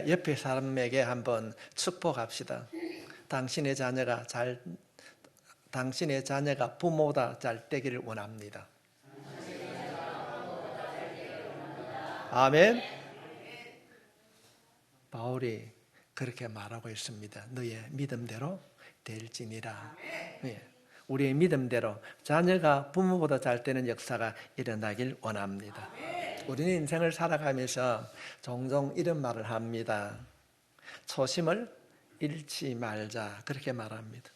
옆에 사람에게 한번 축복합시다. 당신의 자녀가 부모보다 잘 되기를 원합니다. 아멘. 바울이 그렇게 말하고 있습니다. 너의 믿음대로 될지니라. 예. 우리의 믿음대로 자녀가 부모보다 잘 되는 역사가 일어나길 원합니다. 우리는 인생을 살아가면서 종종 이런 말을 합니다. 초심을 잃지 말자, 그렇게 말합니다.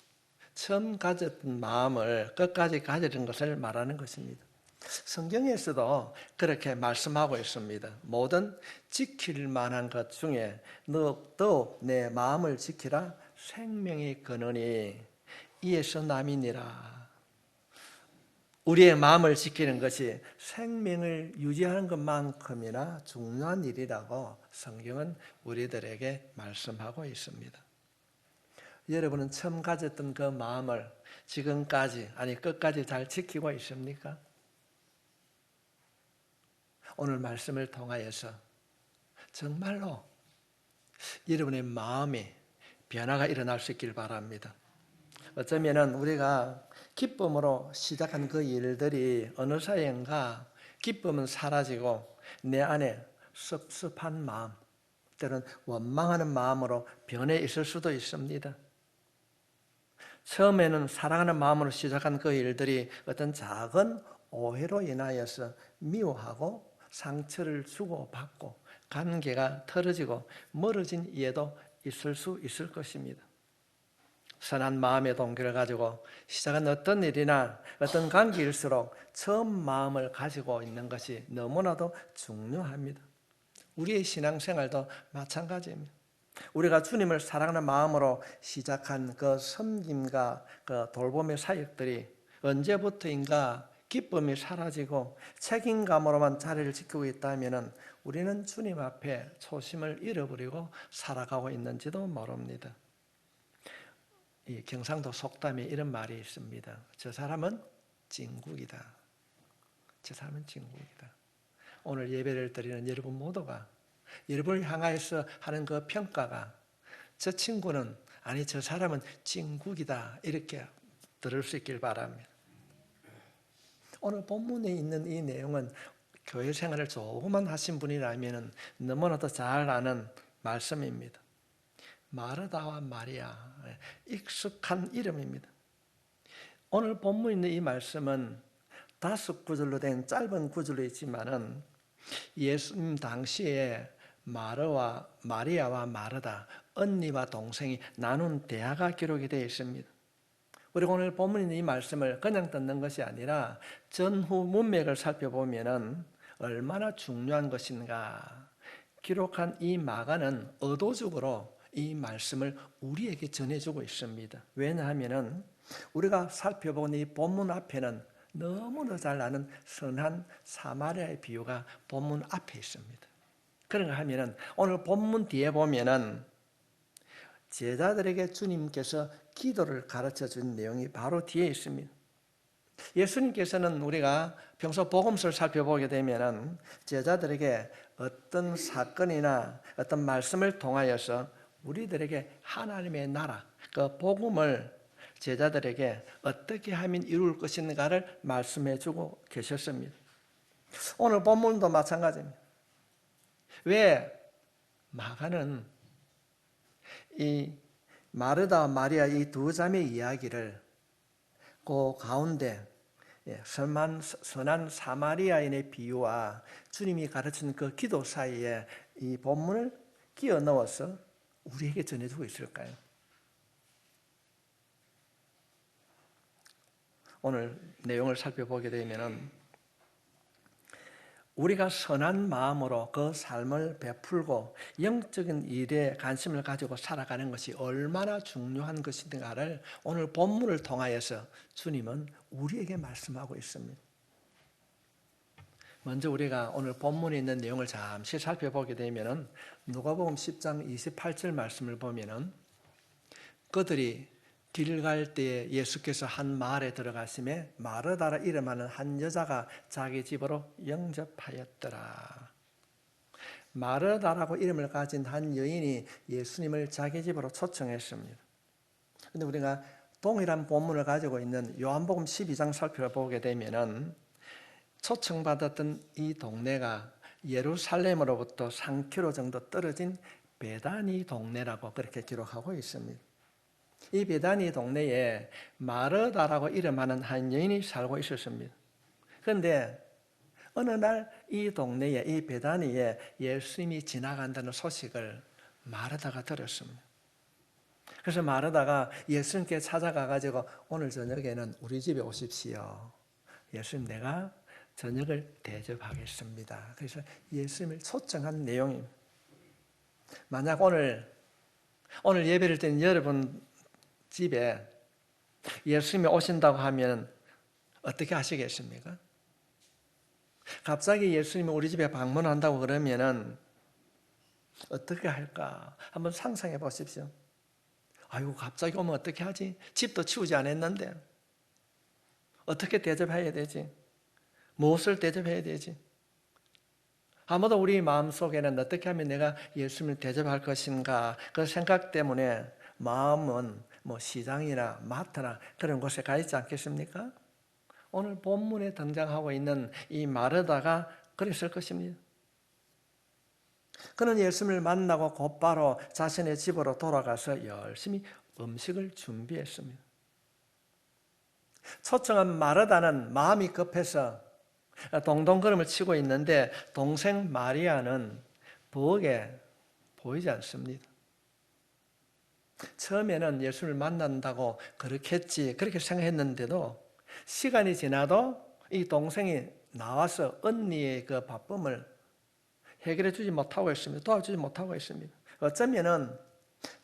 처음 가졌던 마음을 끝까지 가지는 것을 말하는 것입니다. 성경에서도 그렇게 말씀하고 있습니다. 모든 지킬 만한 것 중에 너 내 마음을 지키라. 생명이 거느니 이에서 남이니라. 우리의 마음을 지키는 것이 생명을 유지하는 것만큼이나 중요한 일이라고 성경은 우리들에게 말씀하고 있습니다. 여러분은 처음 가졌던 그 마음을 지금까지, 끝까지 잘 지키고 있습니까? 오늘 말씀을 통하여서 정말로 여러분의 마음에 변화가 일어날 수 있길 바랍니다. 어쩌면 우리가 기쁨으로 시작한 그 일들이 어느 사이인가 기쁨은 사라지고 내 안에 섭섭한 마음, 때로는 원망하는 마음으로 변해 있을 수도 있습니다. 처음에는 사랑하는 마음으로 시작한 그 일들이 어떤 작은 오해로 인하여서 미워하고 상처를 주고받고 관계가 틀어지고 멀어진 이해도 있을 수 있을 것입니다. 선한 마음의 동기를 가지고 시작한 어떤 일이나 어떤 관계일수록 처음 마음을 가지고 있는 것이 너무나도 중요합니다. 우리의 신앙생활도 마찬가지입니다. 우리가 주님을 사랑하는 마음으로 시작한 그 섬김과 그 돌봄의 사역들이 언제부터인가 기쁨이 사라지고 책임감으로만 자리를 지키고 있다면 우리는 주님 앞에 초심을 잃어버리고 살아가고 있는지도 모릅니다. 이 경상도 속담에 이런 말이 있습니다. 저 사람은 찐국이다. 저 사람은 찐국이다. 오늘 예배를 드리는 여러분 모두가 여러분을 향하여서 하는 그 평가가 저 친구는 저 사람은 찐국이다 이렇게 들을 수 있길 바랍니다. 오늘 본문에 있는 이 내용은 교회 생활을 조금만 하신 분이라면 너무나도 잘 아는 말씀입니다. 마르다와 마리아, 익숙한 이름입니다. 오늘 본문에 있는 이 말씀은 5구절로 된 짧은 구절로 있지만은 예수님 당시에 마리아와 마르다, 언니와 동생이 나눈 대화가 기록이 되어 있습니다. 우리가 오늘 본문에 있는 이 말씀을 그냥 듣는 것이 아니라 전후 문맥을 살펴보면 얼마나 중요한 것인가. 기록한 이 마가는 의도적으로 이 말씀을 우리에게 전해주고 있습니다. 왜냐하면 우리가 살펴본 이 본문 앞에는 너무나 잘 아는 선한 사마리아의 비유가 본문 앞에 있습니다. 그런가 하면 오늘 본문 뒤에 보면은 제자들에게 주님께서 기도를 가르쳐 준 내용이 바로 뒤에 있습니다. 예수님께서는 우리가 평소 복음서를 살펴보게 되면은 제자들에게 어떤 사건이나 어떤 말씀을 통하여서 우리들에게 하나님의 나라, 그 복음을 제자들에게 어떻게 하면 이룰 것인가를 말씀해 주고 계셨습니다. 오늘 본문도 마찬가지입니다. 왜 마가는 이 마르다와 마리아 이 두 자매의 이야기를 그 가운데 선한 사마리아인의 비유와 주님이 가르친 그 기도 사이에 이 본문을 끼워 넣어서 우리에게 전해주고 있을까요? 오늘 내용을 살펴보게 되면 우리가 선한 마음으로 그 삶을 베풀고 영적인 일에 관심을 가지고 살아가는 것이 얼마나 중요한 것인가를 오늘 본문을 통하여서 주님은 우리에게 말씀하고 있습니다. 먼저 우리가 오늘 본문에 있는 내용을 잠시 살펴보게 되면 누가복음 10장 28절 말씀을 보면 그들이 길 갈 때에 예수께서 한 마을에 들어가심에 마르다라 이름하는 한 여자가 자기 집으로 영접하였더라. 마르다라고 이름을 가진 한 여인이 예수님을 자기 집으로 초청했습니다. 그런데 우리가 동일한 본문을 가지고 있는 요한복음 12장 살펴보게 되면은 초청받았던 이 동네가 예루살렘으로부터 3km 정도 떨어진 베다니 동네라고 그렇게 기록하고 있습니다. 이 베다니 동네에 마르다라고 이름하는 한 여인이 살고 있었습니다. 그런데 어느 날 이 동네에, 이 베다니에 예수님이 지나간다는 소식을 마르다가 들었습니다. 그래서 마르다가 예수님께 찾아가가지고 오늘 저녁에는 우리 집에 오십시오. 예수님, 내가 저녁을 대접하겠습니다. 그래서 예수님을 초청한 내용입니다. 만약 오늘 예배를 드린 여러분 집에 예수님이 오신다고 하면 어떻게 하시겠습니까? 갑자기 예수님이 우리 집에 방문한다고 그러면은 어떻게 할까? 한번 상상해 보십시오. 아이고, 갑자기 오면 어떻게 하지? 집도 치우지 않았는데 어떻게 대접해야 되지? 무엇을 대접해야 되지? 아마도 우리 마음속에는 어떻게 하면 내가 예수님을 대접할 것인가 그 생각 때문에 마음은 시장이나 마트나 그런 곳에 가 있지 않겠습니까? 오늘 본문에 등장하고 있는 이 마르다가 그랬을 것입니다. 그는 예수님을 만나고 곧바로 자신의 집으로 돌아가서 열심히 음식을 준비했습니다. 초청한 마르다는 마음이 급해서 동동걸음을 치고 있는데 동생 마리아는 부엌에 보이지 않습니다. 처음에는 예수를 만난다고 그렇게 생각했는데도 시간이 지나도 이 동생이 나와서 언니의 그 바쁨을 해결해 주지 못하고 있습니다. 도와주지 못하고 있습니다. 어쩌면은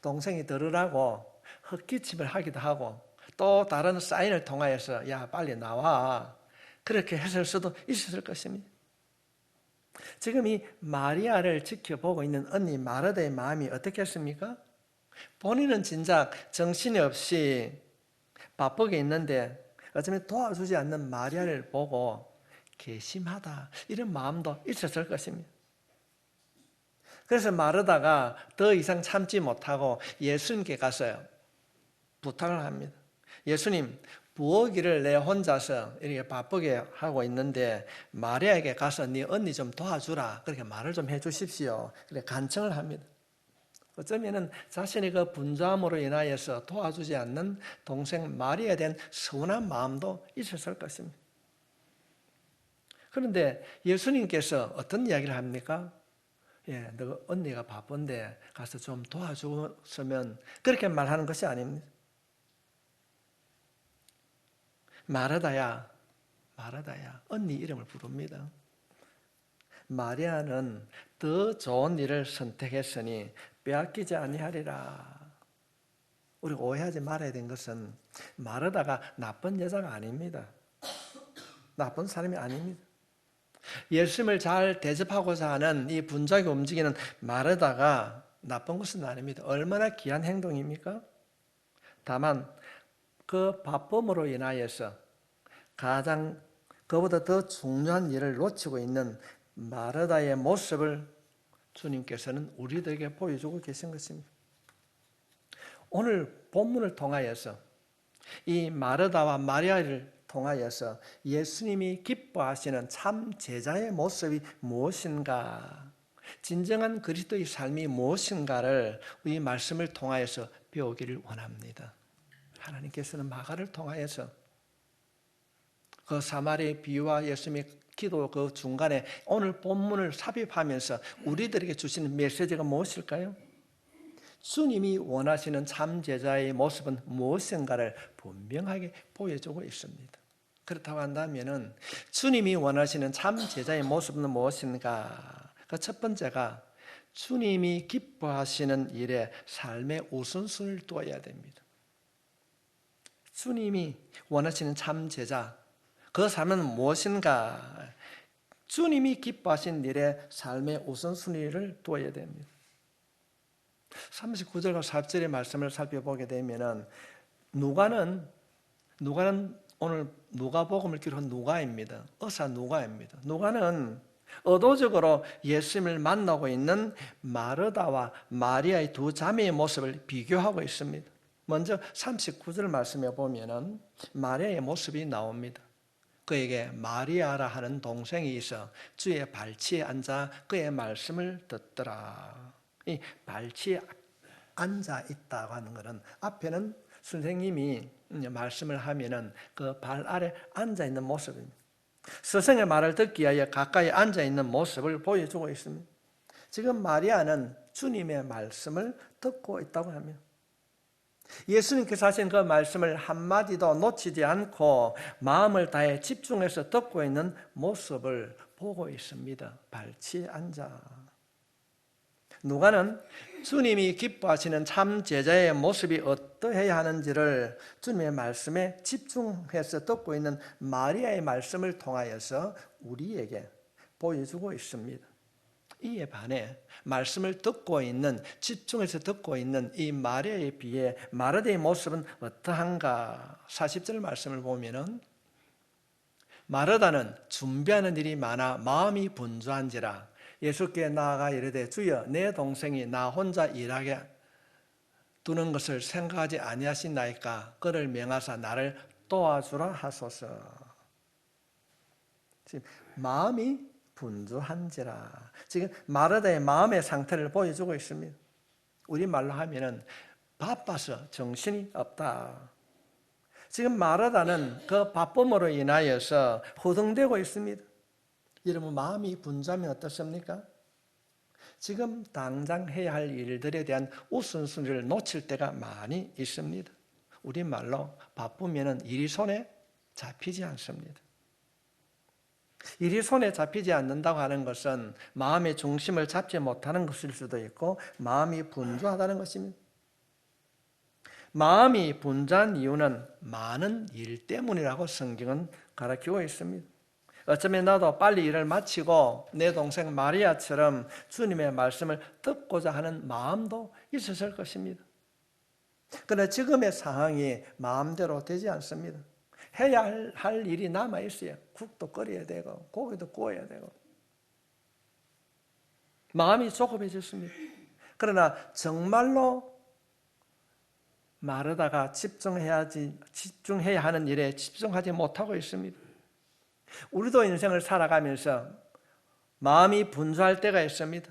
동생이 들으라고 헛기침을 하기도 하고 또 다른 사인을 통하여서 야 빨리 나와 그렇게 했을 수도 있었을 것입니다. 지금 이 마리아를 지켜보고 있는 언니 마르다의 마음이 어떻겠습니까? 본인은 진작 정신이 없이 바쁘게 있는데 어쩌면 도와주지 않는 마리아를 보고 괘씸하다 이런 마음도 있었을 것입니다. 그래서 마르다가 더 이상 참지 못하고 예수님께 가서 부탁을 합니다. 예수님, 부엌 일을 내 혼자서 이렇게 바쁘게 하고 있는데 마리아에게 가서 네 언니 좀 도와주라 그렇게 말을 좀 해주십시오. 그렇게 간청을 합니다. 어쩌면 자신의 그 분주함으로 인하여서 도와주지 않는 동생 마리아에 대한 서운한 마음도 있었을 것입니다. 그런데 예수님께서 어떤 이야기를 합니까? 너 언니가 바쁜데 가서 좀 도와줬으면 그렇게 말하는 것이 아닙니다. 마르다야 언니 이름을 부릅니다. 마리아는 더 좋은 일을 선택했으니 빼앗기지 아니하리라. 우리가 오해하지 말아야 되는 것은 마르다가 나쁜 여자가 아닙니다. 나쁜 사람이 아닙니다. 예수님을 잘 대접하고자 하는 이 분주하게 움직이는 마르다가 나쁜 것은 아닙니다. 얼마나 귀한 행동입니까? 다만 그 바쁨으로 인하여서 가장 그보다 더 중요한 일을 놓치고 있는 마르다의 모습을 주님께서는 우리들에게 보여주고 계신 것입니다. 오늘 본문을 통하여서 이 마르다와 마리아를 통하여서 예수님이 기뻐하시는 참 제자의 모습이 무엇인가, 진정한 그리스도의 삶이 무엇인가를 이 말씀을 통하여서 배우기를 원합니다. 하나님께서는 마가를 통하여서 그 사마리아의 비유와 예수님의 기도 그 중간에 오늘 본문을 삽입하면서 우리들에게 주시는 메시지가 무엇일까요? 주님이 원하시는 참 제자의 모습은 무엇인가를 분명하게 보여주고 있습니다. 그렇다고 한다면 주님이 원하시는 참 제자의 모습은 무엇인가? 그 첫 번째가 주님이 기뻐하시는 일에 삶의 우선순위를 두어야 됩니다. 주님이 원하시는 참 제자, 그 삶은 무엇인가? 주님이 기뻐하신 일에 삶의 우선순위를 두어야 됩니다. 39절과 40절의 말씀을 살펴보게 되면 누가는 오늘 누가복음을 기록한 누가입니다. 의사 누가입니다. 누가는 의도적으로 예수님을 만나고 있는 마르다와 마리아의 두 자매의 모습을 비교하고 있습니다. 먼저 39절 말씀에 보면은 마리아의 모습이 나옵니다. 그에게 마리아라 하는 동생이 있어 주의 발치에 앉아 그의 말씀을 듣더라. 이 발치에 앉아 있다고 하는 것은 앞에는 선생님이 말씀을 하면은 그 발 아래 앉아 있는 모습입니다. 스승의 말을 듣기 위하여 가까이 앉아 있는 모습을 보여주고 있습니다. 지금 마리아는 주님의 말씀을 듣고 있다고 합니다. 예수님께서 하신 그 말씀을 한마디도 놓치지 않고 마음을 다해 집중해서 듣고 있는 모습을 보고 있습니다. 발치에 앉아. 누가는 주님이 기뻐하시는 참 제자의 모습이 어떠해야 하는지를 주님의 말씀에 집중해서 듣고 있는 마리아의 말씀을 통하여서 우리에게 보여주고 있습니다. 이에 반해 말씀을 듣고 있는, 집중해서 듣고 있는 이 마리아에 비해 마르다의 모습은 어떠한가? 40절 말씀을 보면은 마르다는 준비하는 일이 많아 마음이 분주한지라 예수께 나아가 이르되 주여 내 동생이 나 혼자 일하게 두는 것을 생각하지 아니하시나이까 그를 명하사 나를 도와주라 하소서. 지금 마음이 분주한지라. 지금 마르다의 마음의 상태를 보여주고 있습니다. 우리말로 하면은 바빠서 정신이 없다. 지금 마르다는 그 바쁨으로 인하여서 허둥대고 있습니다. 여러분 마음이 분주하면 어떻습니까? 지금 당장 해야 할 일들에 대한 우선순위를 놓칠 때가 많이 있습니다. 우리말로 바쁘면 일이 손에 잡히지 않습니다. 일이 손에 잡히지 않는다고 하는 것은 마음의 중심을 잡지 못하는 것일 수도 있고 마음이 분주하다는 것입니다. 마음이 분주한 이유는 많은 일 때문이라고 성경은 가르치고 있습니다. 어쩌면 나도 빨리 일을 마치고 내 동생 마리아처럼 주님의 말씀을 듣고자 하는 마음도 있었을 것입니다. 그러나 지금의 상황이 마음대로 되지 않습니다. 해야 할 일이 남아있어요. 국도 끓여야 되고 고기도 구워야 되고 마음이 조급해졌습니다. 그러나 정말로 마르다가 집중해야 하는 일에 집중하지 못하고 있습니다. 우리도 인생을 살아가면서 마음이 분주할 때가 있습니다.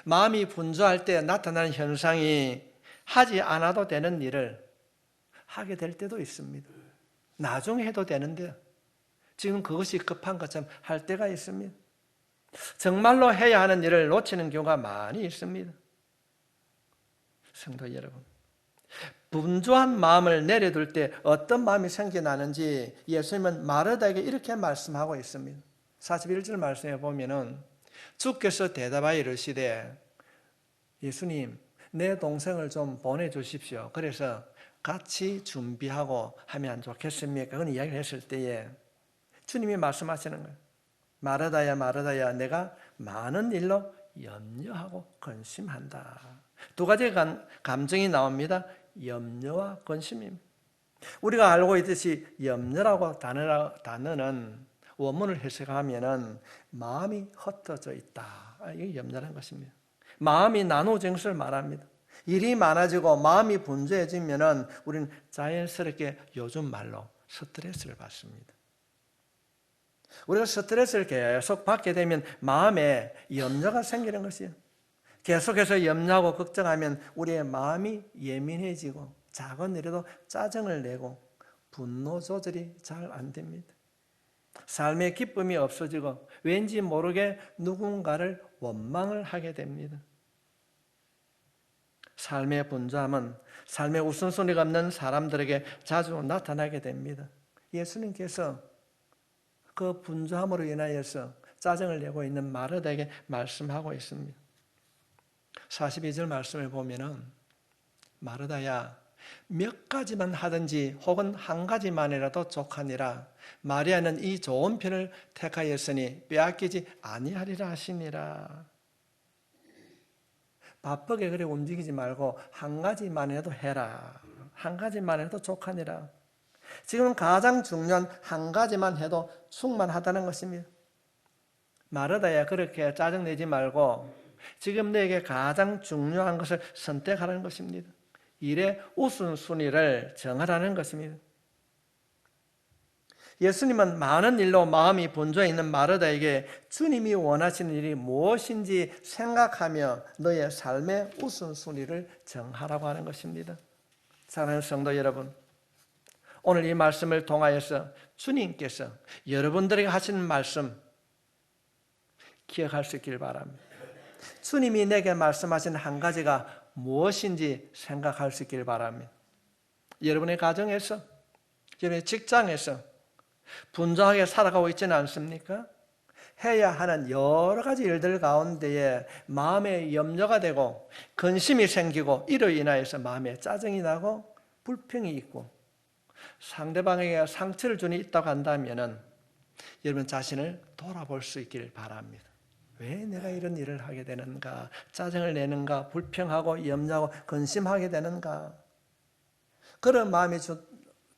마음이 분주할 때 나타나는 현상이 하지 않아도 되는 일을 하게 될 때도 있습니다. 나중에 해도 되는데 지금 그것이 급한 것처럼 할 때가 있습니다. 정말로 해야 하는 일을 놓치는 경우가 많이 있습니다. 성도 여러분, 분주한 마음을 내려둘 때 어떤 마음이 생겨나는지 예수님은 마르다에게 이렇게 말씀하고 있습니다. 41절 말씀에 보면은 주께서 대답하여 이르시되 예수님 내 동생을 좀 보내주십시오. 그래서 같이 준비하고 하면 좋겠습니까? 그런 이야기를 했을 때에 주님이 말씀하시는 거예요. 마르다야 마르다야 내가 많은 일로 염려하고 근심한다. 두 가지 감정이 나옵니다. 염려와 근심입니다. 우리가 알고 있듯이 염려라고 단어는 원문을 해석하면은 마음이 흩어져 있다. 이게 염려라는 것입니다. 마음이 나누어진 것을 말합니다. 일이 많아지고 마음이 분주해지면은 우리는 자연스럽게 요즘 말로 스트레스를 받습니다. 우리가 스트레스를 계속 받게 되면 마음에 염려가 생기는 것이에요. 계속해서 염려하고 걱정하면 우리의 마음이 예민해지고 작은 일에도 짜증을 내고 분노 조절이 잘 안 됩니다. 삶의 기쁨이 없어지고 왠지 모르게 누군가를 원망을 하게 됩니다. 삶의 분주함은 삶의 우선순위가 없는 사람들에게 자주 나타나게 됩니다. 예수님께서 그 분주함으로 인하여서 짜증을 내고 있는 마르다에게 말씀하고 있습니다. 42절 말씀을 보면은 마르다야 몇 가지만 하든지 혹은 한 가지만이라도 족하니라. 마리아는 이 좋은 편을 택하였으니 빼앗기지 아니하리라 하시니라. 바쁘게 그래 움직이지 말고 한 가지만 해도 해라. 한 가지만 해도 족하니라. 지금 가장 중요한 한 가지만 해도 충만하다는 것입니다. 마르다야, 그렇게 짜증내지 말고 지금 내게 가장 중요한 것을 선택하라는 것입니다. 일의 우선순위를 정하라는 것입니다. 예수님은 많은 일로 마음이 분주해 있는 마르다에게 주님이 원하시는 일이 무엇인지 생각하며 너의 삶의 우선순위를 정하라고 하는 것입니다. 사랑하는 성도 여러분, 오늘 이 말씀을 통하여서 주님께서 여러분들에게 하시는 말씀 기억할 수 있길 바랍니다. 주님이 내게 말씀하신 한 가지가 무엇인지 생각할 수 있길 바랍니다. 여러분의 가정에서, 여러분의 직장에서 분주하게 살아가고 있지는 않습니까? 해야 하는 여러 가지 일들 가운데에 마음에 염려가 되고 근심이 생기고 이로 인하여서 마음에 짜증이 나고 불평이 있고 상대방에게 상처를 주는 일이 있다고 한다면 여러분 자신을 돌아볼 수 있길 바랍니다. 왜 내가 이런 일을 하게 되는가? 짜증을 내는가? 불평하고 염려하고 근심하게 되는가? 그런 마음이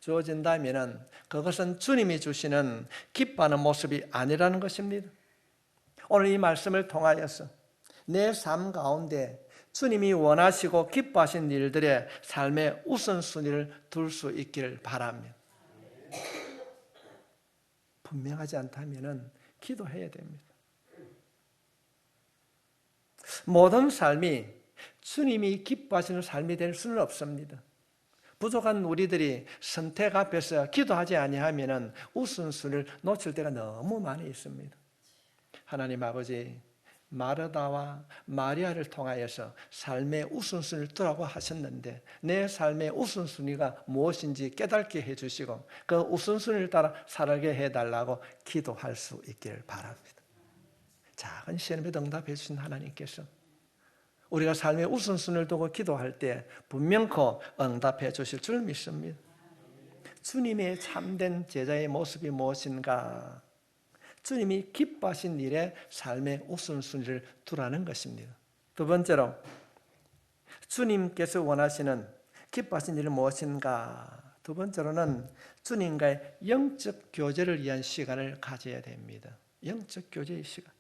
주어진다면 그것은 주님이 주시는 기뻐하는 모습이 아니라는 것입니다. 오늘 이 말씀을 통하여서 내 삶 가운데 주님이 원하시고 기뻐하신 일들의 삶의 우선순위를 둘 수 있기를 바랍니다. 분명하지 않다면 기도해야 됩니다. 모든 삶이 주님이 기뻐하시는 삶이 될 수는 없습니다. 부족한 우리들이 선택 앞에서 기도하지 아니하면 우선순위를 놓칠 때가 너무 많이 있습니다. 하나님 아버지, 마르다와 마리아를 통하여서 삶의 우선순위를 두라고 하셨는데 내 삶의 우선순위가 무엇인지 깨닫게 해주시고 그 우선순위를 따라 살게 해달라고 기도할 수 있기를 바랍니다. 작은 시험에 응답해 주신 하나님께서 우리가 삶의 우선순위를 두고 기도할 때 분명코 응답해 주실 줄 믿습니다. 주님의 참된 제자의 모습이 무엇인가? 주님이 기뻐하신 일에 삶의 우선순위를 두라는 것입니다. 두 번째로 주님께서 원하시는 기뻐하신 일은 무엇인가? 두 번째로는 주님과의 영적 교제를 위한 시간을 가져야 됩니다. 영적 교제의 시간.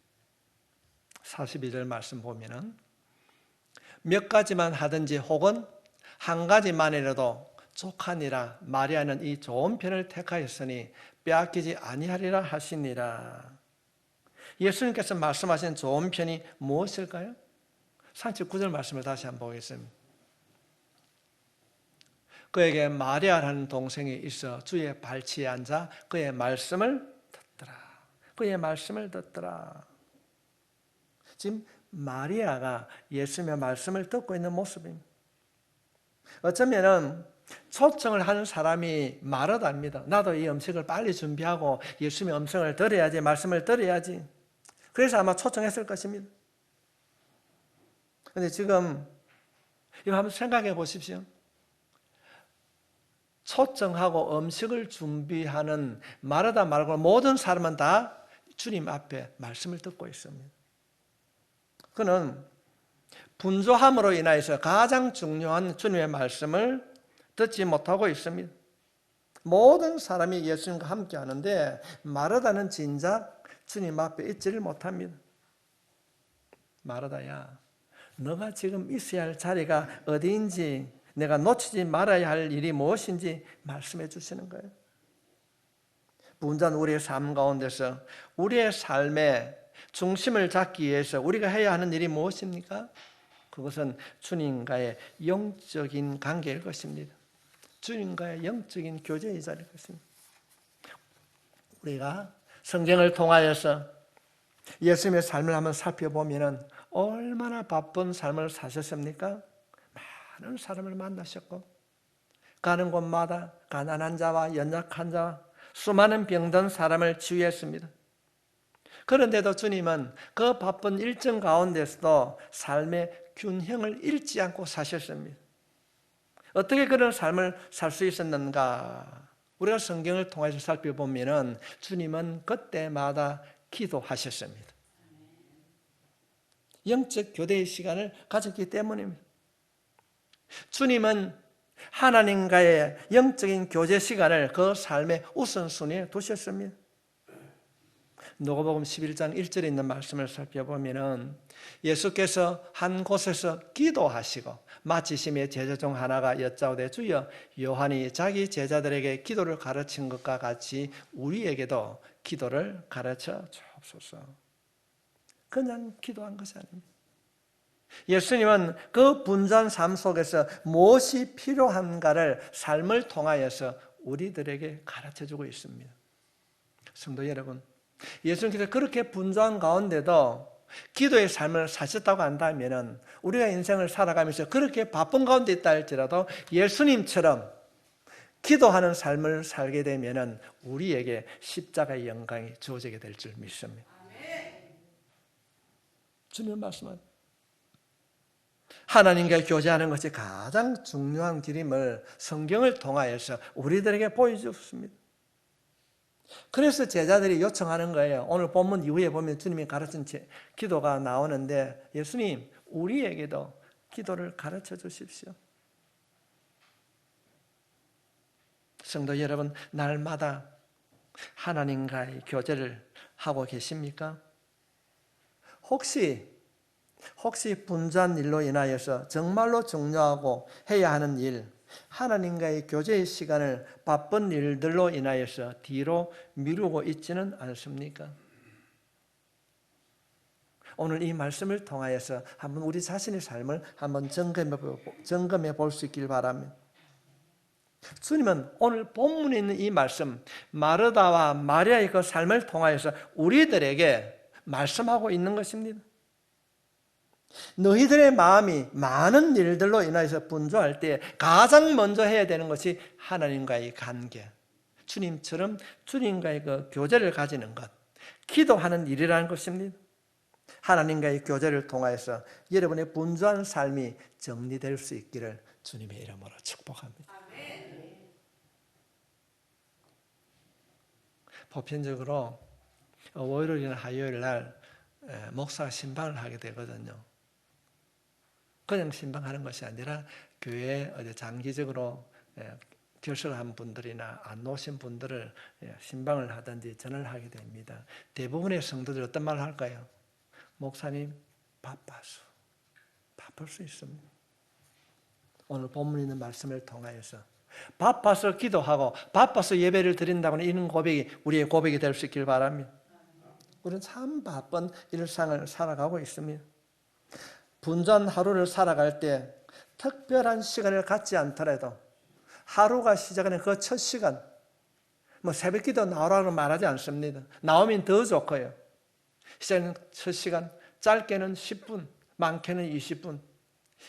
42절 말씀 보면은 몇 가지만 하든지 혹은 한 가지만이라도 족하니라. 마리아는 이 좋은 편을 택하였으니 빼앗기지 아니하리라 하시니라. 예수님께서 말씀하신 좋은 편이 무엇일까요? 39절 말씀을 다시 한번 보겠습니다. 그에게 마리아라는 동생이 있어 주의 발치에 앉아 그의 말씀을 듣더라. 그의 말씀을 듣더라. 지금 마리아가 예수님의 말씀을 듣고 있는 모습입니다. 어쩌면은 초청을 하는 사람이 마르다입니다. 나도 이 음식을 빨리 준비하고 예수님의 음성을 들어야지, 말씀을 들어야지. 그래서 아마 초청했을 것입니다. 그런데 지금 이거 한번 생각해 보십시오. 초청하고 음식을 준비하는 마르다 말고 모든 사람은 다 주님 앞에 말씀을 듣고 있습니다. 그는 분주함으로 인하여서 가장 중요한 주님의 말씀을 듣지 못하고 있습니다. 모든 사람이 예수님과 함께 하는데 마르다는 진작 주님 앞에 있지를 못합니다. 마르다야, 너가 지금 있어야 할 자리가 어디인지, 내가 놓치지 말아야 할 일이 무엇인지 말씀해 주시는 거예요. 분주한 우리의 삶 가운데서 우리의 삶의 중심을 잡기 위해서 우리가 해야 하는 일이 무엇입니까? 그것은 주님과의 영적인 관계일 것입니다. 주님과의 영적인 교제의 자리일 것입니다. 우리가 성경을 통하여서 예수님의 삶을 한번 살펴보면 얼마나 바쁜 삶을 사셨습니까? 많은 사람을 만나셨고 가는 곳마다 가난한 자와 연약한 자와 수많은 병든 사람을 치유했습니다. 그런데도 주님은 그 바쁜 일정 가운데서도 삶의 균형을 잃지 않고 사셨습니다. 어떻게 그런 삶을 살 수 있었는가? 우리가 성경을 통해서 살펴보면 주님은 그때마다 기도하셨습니다. 영적 교대의 시간을 가졌기 때문입니다. 주님은 하나님과의 영적인 교제 시간을 그 삶의 우선순위에 두셨습니다. 누가복음 11장 1절에 있는 말씀을 살펴보면은 예수께서 한 곳에서 기도하시고 마치심에 제자 중 하나가 여짜오되 주여 요한이 자기 제자들에게 기도를 가르친 것과 같이 우리에게도 기도를 가르쳐 주옵소서. 그냥 기도한 것이 아닙니다. 예수님은 그 분주한 삶 속에서 무엇이 필요한가를 삶을 통하여서 우리들에게 가르쳐주고 있습니다. 성도 여러분, 예수님께서 그렇게 분주한 가운데도 기도의 삶을 사셨다고 한다면 우리가 인생을 살아가면서 그렇게 바쁜 가운데 있다 할지라도 예수님처럼 기도하는 삶을 살게 되면 우리에게 십자가의 영광이 주어지게 될 줄 믿습니다. 주님 말씀은 하나님과 교제하는 것이 가장 중요한 길임을 성경을 통하여서 우리들에게 보여주었습니다. 그래서 제자들이 요청하는 거예요. 오늘 본문 이후에 보면 주님이 가르친 기도가 나오는데 예수님 우리에게도 기도를 가르쳐 주십시오. 성도 여러분, 날마다 하나님과의 교제를 하고 계십니까? 혹시 분주한 일로 인하여서 정말로 중요하고 해야 하는 일, 하나님과의 교제의 시간을 바쁜 일들로 인하여서 뒤로 미루고 있지는 않습니까? 오늘 이 말씀을 통하여서 한번 우리 자신의 삶을 한번 점검해 볼 수 있길 바랍니다. 주님은 오늘 본문에 있는 이 말씀, 마르다와 마리아의 그 삶을 통하여서 우리들에게 말씀하고 있는 것입니다. 너희들의 마음이 많은 일들로 인해서 분주할 때 가장 먼저 해야 되는 것이 하나님과의 관계, 주님처럼 주님과의 그 교제를 가지는 것, 기도하는 일이라는 것입니다. 하나님과의 교제를 통해서 여러분의 분주한 삶이 정리될 수 있기를 주님의 이름으로 축복합니다. 보편적으로 월요일이나 화요일 날 목사가 신방을 하게 되거든요. 그냥 신방하는 것이 아니라 교회에 장기적으로 결석한 분들이나 안 오신 분들을 신방을 하든지 전을 하게 됩니다. 대부분의 성도들이 어떤 말을 할까요? 목사님 바빠서. 바쁠 수 있습니다. 오늘 본문에 있는 말씀을 통하여서 바빠서 기도하고 바빠서 예배를 드린다고는 이런 고백이 우리의 고백이 될 수 있길 바랍니다. 우리는 참 바쁜 일상을 살아가고 있습니다. 분주한 하루를 살아갈 때 특별한 시간을 갖지 않더라도 하루가 시작하는 그 첫 시간, 새벽 기도 나오라고 말하지 않습니다. 나오면 더 좋고요. 시작하는 첫 시간, 짧게는 10분, 많게는 20분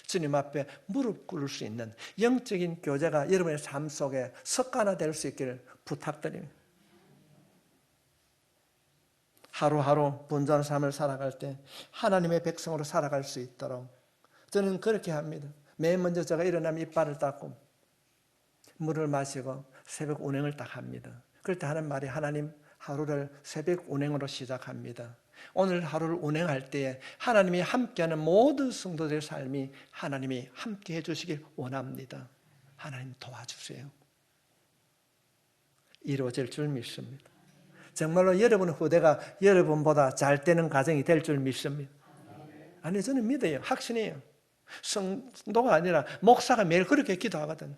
주님 앞에 무릎 꿇을 수 있는 영적인 교제가 여러분의 삶 속에 습관화될 수 있기를 부탁드립니다. 하루하루 분주한 삶을 살아갈 때 하나님의 백성으로 살아갈 수 있도록 저는 그렇게 합니다. 맨 먼저 제가 일어나면 이빨을 닦고 물을 마시고 새벽 운행을 딱 합니다. 그럴 때 하는 말이 하나님 하루를 새벽 운행으로 시작합니다. 오늘 하루를 운행할 때에 하나님이 함께하는 모든 성도들의 삶이 하나님이 함께 해주시길 원합니다. 하나님 도와주세요. 이루어질 줄 믿습니다. 정말로 여러분 후대가 여러분보다 잘 되는 가정이 될 줄 믿습니다. 아니 저는 믿어요. 확신해요. 성도가 아니라 목사가 매일 그렇게 기도하거든요.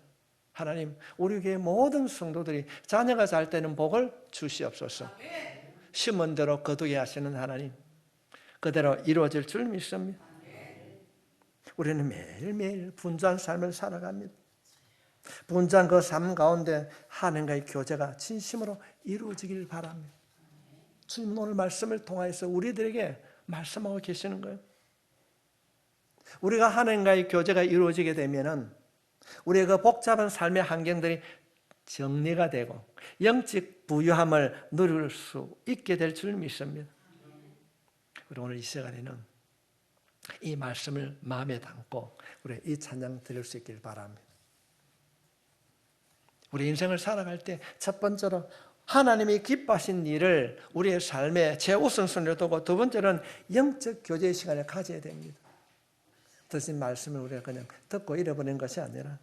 하나님 우리 교회 모든 성도들이 자녀가 잘 되는 복을 주시옵소서. 심은 대로 거두게 하시는 하나님 그대로 이루어질 줄 믿습니다. 우리는 매일매일 분주한 삶을 살아갑니다. 분주한 그 삶 가운데 하나님과의 교제가 진심으로 이루어지길 바랍니다. 주님은 오늘 말씀을 통해서 우리들에게 말씀하고 계시는 거예요. 우리가 하나님과의 교제가 이루어지게 되면은 우리의 그 복잡한 삶의 환경들이 정리가 되고 영적 부유함을 누릴 수 있게 될 줄 믿습니다. 우리 오늘 이 시간에는 이 말씀을 마음에 담고 우리 이 찬양 드릴 수 있길 바랍니다. 우리 인생을 살아갈 때 첫 번째로 하나님이 기뻐하신 일을 우리의 삶의 최우선순위로 두고 두 번째는 영적 교제의 시간을 가져야 됩니다. 드신 말씀을 우리가 그냥 듣고 잃어버리는 것이 아니라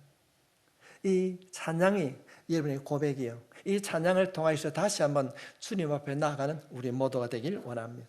이 찬양이 여러분의 고백이요, 이 찬양을 통하여서 다시 한번 주님 앞에 나아가는 우리 모두가 되길 원합니다.